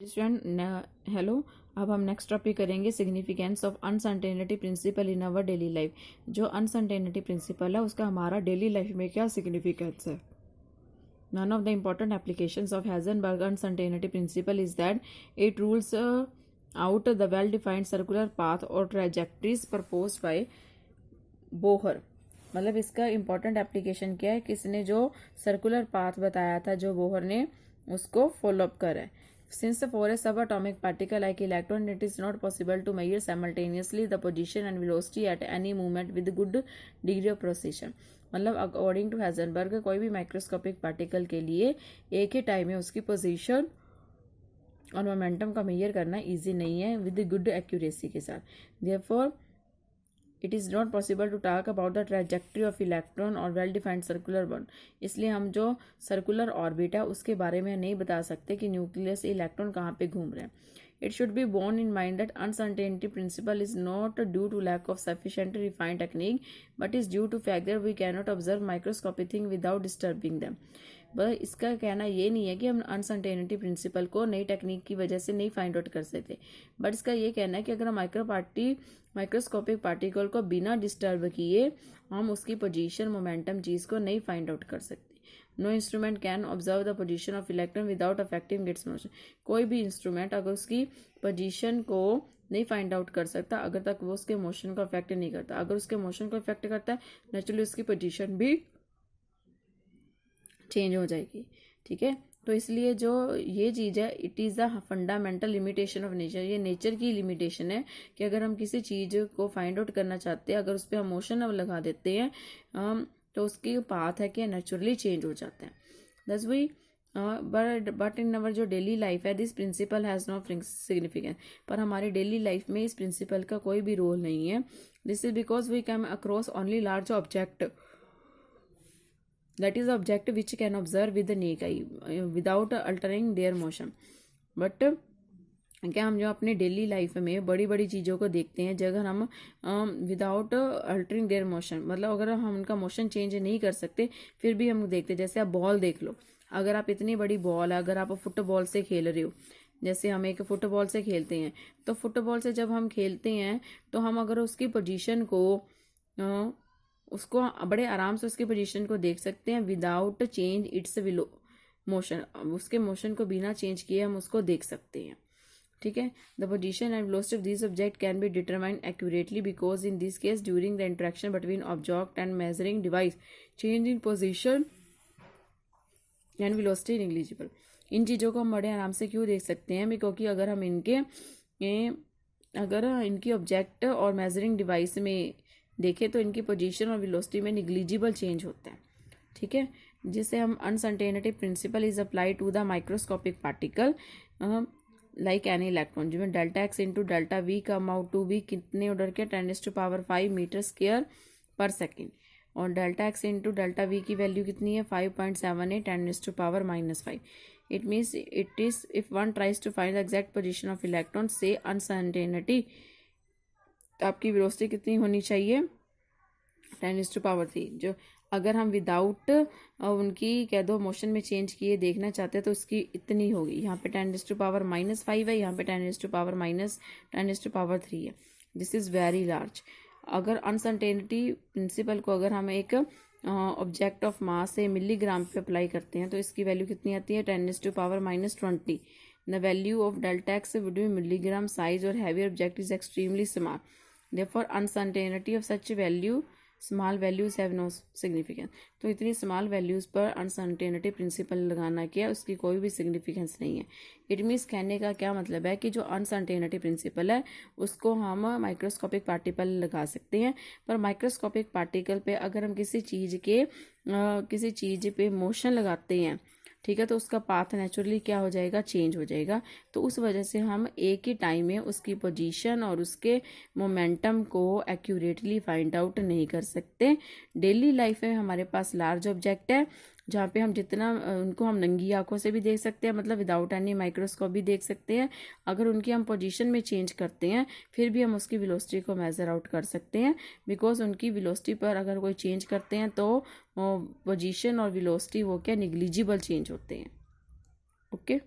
Student hello. अब हम next topic करेंगे significance of uncertainty principle in our daily life. जो अनसर्टेनिटी प्रिंसिपल है उसका हमारा डेली लाइफ में क्या सिग्निफिकेंस है। None of the important applications of Heisenberg uncertainty principle is that it rules out the well defined circular path और trajectories proposed by Bohr. मतलब इसका इम्पॉर्टेंट एप्लीकेशन क्या है, किसने जो सर्कुलर पाथ बताया था जो बोहर ने उसको फॉलो अप करा है। Since for a subatomic particle like electron, it is not possible to measure simultaneously the position and velocity at any moment with good degree of precision। मतलब according to Heisenberg कोई भी microscopic particle के लिए एक ही time में उसकी position और momentum का मेजर करना इजी नहीं है विद गुड एक्यूरेसी के साथ। Therefore it is not possible to talk about the trajectory of electron और वेल डिफाइंड सर्कुलर बॉन्ड। इसलिए हम जो सर्कुलर ऑर्बिट है उसके बारे में नहीं बता सकते कि न्यूक्लियस से इलेक्ट्रॉन कहाँ पे घूम रहे हैं। It should be borne in mind that uncertainty principle is not due to lack of sufficient refined technique but is due to fact that we can not observe microscopic thing without disturbing them. बस इसका कहना ये नहीं है कि हम uncertainty principal को नई टेक्निक की वजह से नहीं फाइंड आउट कर सकते, बट इसका ये कहना है कि अगर हम माइक्रोस्कोपिक पार्टिकल को बिना डिस्टर्ब किए हम उसकी पोजीशन मोमेंटम चीज को नहीं फाइंड आउट कर सकते। No instrument can observe the position of electron without affecting its motion. कोई भी इंस्ट्रूमेंट अगर उसकी पोजीशन को नहीं फाइंड आउट कर सकता अगर तक वो उसके मोशन को अफेक्ट नहीं करता। अगर उसके मोशन को अफेक्ट करता है नेचुरली उसकी पोजीशन भी चेंज हो जाएगी। ठीक है, तो इसलिए जो ये चीज़ है it is the fundamental limitation of nature. ये नेचर की लिमिटेशन है कि अगर हम किसी चीज़ को फाइंड आउट करना चाहते हैं, अगर उस पर हम मोशन अब लगा देते हैं तो उसकी पाथ है कि नेचुरली चेंज हो जाता है। दस वी बट इन अवर जो डेली लाइफ है this principle has no significance. पर हमारी डेली लाइफ में इस प्रिंसिपल का कोई भी रोल नहीं है। This is because we came across only large object, that is the object which can observe with the naked eye without altering their motion। But क्या हम जो अपने डेली लाइफ में बड़ी बड़ी चीज़ों को देखते हैं जगह हम विदाउट अल्टरिंग देयर मोशन, मतलब अगर हम उनका मोशन चेंज नहीं कर सकते फिर भी हम देखते हैं। जैसे आप बॉल देख लो, अगर आप इतनी बड़ी बॉल है, अगर आप फुटबॉल से खेल रहे हो, जैसे हम एक फुटबॉल से खेलते हैं, तो फुटबॉल से जब हम खेलते हैं तो हम अगर उसकी पोजीशन को उसको बड़े आराम से उसकी पोजीशन को देख सकते हैं विदाउट चेंज इट्स मोशन। उसके मोशन को बिना चेंज किए हम उसको देख सकते हैं। ठीक है, the position and velocity of this object can be determined accurately because in this case during the interaction between object and measuring device change in position and velocity negligible. इन चीज़ों को हम बड़े आराम से क्यों देख सकते हैं, क्योंकि अगर हम इनकी ऑब्जेक्ट और मेजरिंग डिवाइस में देखें तो इनकी पोजीशन और वेलोसिटी में निग्लिजिबल चेंज होता है। ठीक है, जिसे हम uncertainty principle is apply to the microscopic particle like any electron, जिसमें delta X into delta V come out to be कितने ऑर्डर के 10⁵ मीटर स्क्वायर पर सेकेंड, और delta X into delta V की वैल्यू कितनी है 5.78 10⁻⁵। It means it is if one tries to find the exact position of electron से uncertainty, तो आपकी वेलोसिटी कितनी होनी चाहिए 10⁻3। जो अगर हम विदाउट उनकी कह दो मोशन में चेंज किए देखना चाहते हैं तो उसकी इतनी होगी। यहाँ पे 10⁻⁻5 है, यहाँ पे 10⁻⁻10⁻3 है। This is very large. अगर अनसर्टेनिटी प्रिंसिपल को अगर हम एक ऑब्जेक्ट ऑफ मास से मिलीग्राम पे अप्लाई करते हैं तो इसकी वैल्यू कितनी आती है 10⁻⁻20। The value of delta x would be milligram size or heavier object is extremely small. Therefore, uncertainty of such small values have no significance। तो इतनी स्मॉल वैल्यूज पर अनसर्टेनिटी प्रिंसिपल लगाना क्या उसकी कोई भी सिग्निफिकेंस नहीं है। इट मीन्स कहने का क्या मतलब है कि जो अनसर्टेनिटी प्रिंसिपल है उसको हम माइक्रोस्कोपिक पार्टिकल लगा सकते हैं, पर माइक्रोस्कोपिक पार्टिकल पे अगर हम किसी चीज़ पे मोशन लगाते हैं, ठीक है, तो उसका पाथ नेचुरली क्या हो जाएगा चेंज हो जाएगा। तो उस वजह से हम एक ही टाइम में उसकी पोजीशन और उसके मोमेंटम को एक्यूरेटली फाइंड आउट नहीं कर सकते। डेली लाइफ में हमारे पास लार्ज ऑब्जेक्ट है जहाँ पे हम जितना उनको हम नंगी आंखों से भी देख सकते हैं, मतलब विदाउट एनी माइक्रोस्कोप भी देख सकते हैं। अगर उनकी हम पोजीशन में चेंज करते हैं फिर भी हम उसकी वेलोसिटी को मेजर आउट कर सकते हैं, बिकॉज उनकी वेलोसिटी पर अगर कोई चेंज करते हैं तो पोजीशन और वेलोसिटी वो क्या निग्लिजिबल चेंज होते हैं। ओके।